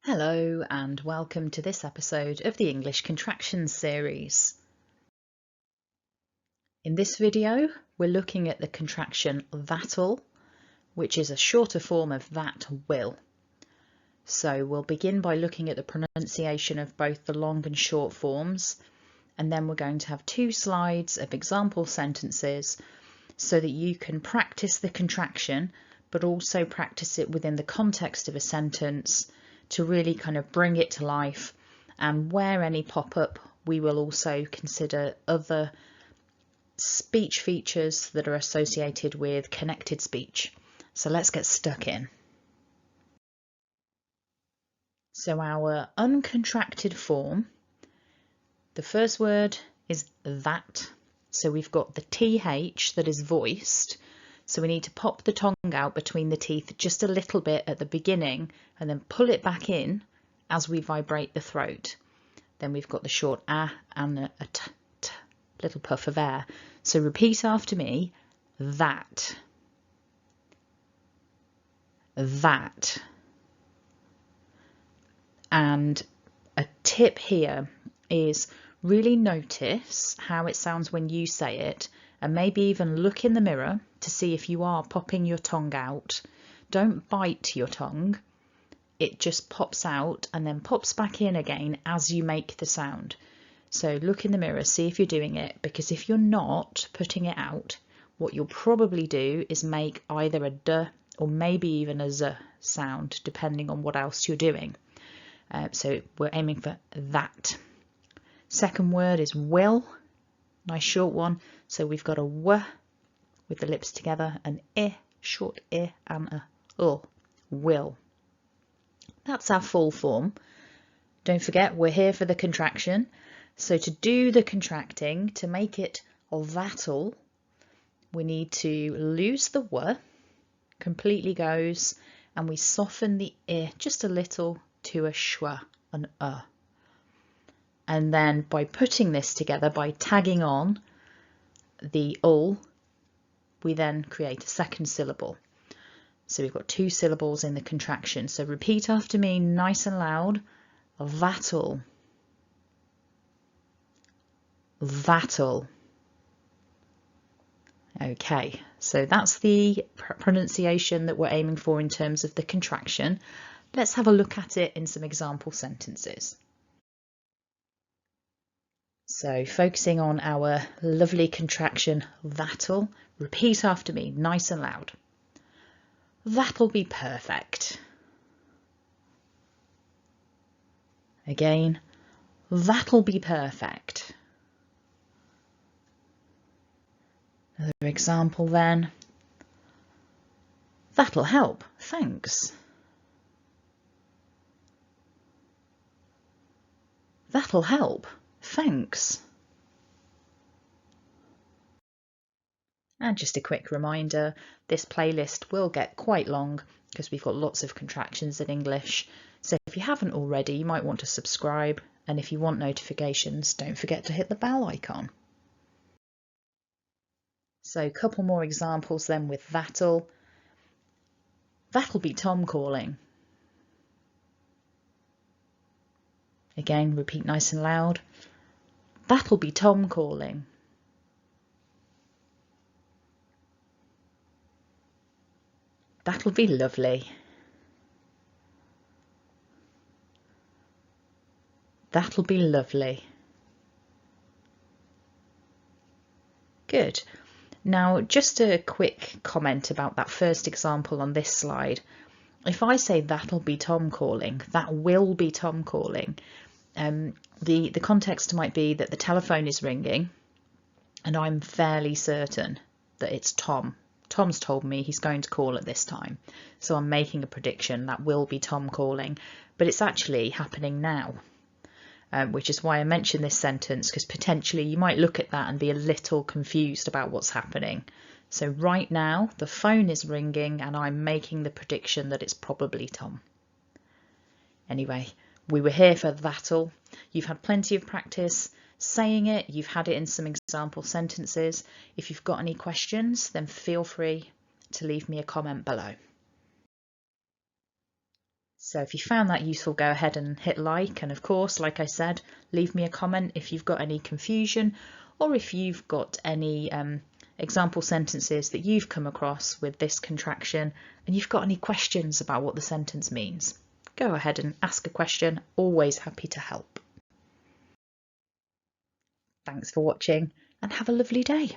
Hello and welcome to this episode of the English Contractions series. In this video, we're looking at the contraction that'll, which is a shorter form of that will. So we'll begin by looking at the pronunciation of both the long and short forms, and then we're going to have 2 slides of example sentences so that you can practice the contraction, but also practice it within the context of a sentence to really kind of bring it to life. And where any pop up, we will also consider other speech features that are associated with connected speech. So let's get stuck in. So our uncontracted form, the first word is that. So we've got the TH that is voiced. So we need to pop the tongue out between the teeth just a little bit at the beginning and then pull it back in as we vibrate the throat. Then we've got the short ah and a t, little puff of air. So repeat after me, that, that. And a tip here is really notice how it sounds when you say it, and maybe even look in the mirror to see if you are popping your tongue out. Don't bite your tongue. It just pops out and then pops back in again as you make the sound. So look in the mirror, see if you're doing it, because if you're not putting it out, what you'll probably do is make either a d or maybe even a z sound, depending on what else you're doing. So we're aiming for that. Second word is will, nice short one. So we've got a w with the lips together, an I, short I, and a l, will. That's our full form. Don't forget, we're here for the contraction. So to do the contracting, to make it that'll, we need to lose the w, completely goes, and we soften the I just a little to a schwa, an And then by putting this together, by tagging on the ul, we then create a second syllable. So we've got 2 syllables in the contraction. So repeat after me nice and loud, that'll, that'll. Okay, so that's the pronunciation that we're aiming for in terms of the contraction. Let's have a look at it in some example sentences. So focusing on our lovely contraction that'll, repeat after me nice and loud. That'll be perfect. Again, that'll be perfect. Another example then. That'll help, thanks. That'll help, thanks. And just a quick reminder, this playlist will get quite long because we've got lots of contractions in English. So if you haven't already, you might want to subscribe. And if you want notifications, don't forget to hit the bell icon. So a couple more examples then with that'll. That'll be Tom calling. Again, repeat nice and loud. That'll be Tom calling. That'll be lovely. That'll be lovely. Good. Now, just a quick comment about that first example on this slide. If I say that'll be Tom calling, that will be Tom calling, the context might be that the telephone is ringing and I'm fairly certain that it's Tom. Tom's told me he's going to call at this time. So I'm making a prediction that will be Tom calling, but it's actually happening now. Which is why I mentioned this sentence, because potentially you might look at that and be a little confused about what's happening. So right now the phone is ringing and I'm making the prediction that it's probably Tom. Anyway, we were here for that'll. You've had plenty of practice saying it. You've had it in some example sentences. If you've got any questions, then feel free to leave me a comment below. So if you found that useful, go ahead and hit like, and of course, like I said, leave me a comment if you've got any confusion, or if you've got any example sentences that you've come across with this contraction and you've got any questions about what the sentence means. Go ahead and ask a question, always happy to help. Thanks for watching and have a lovely day.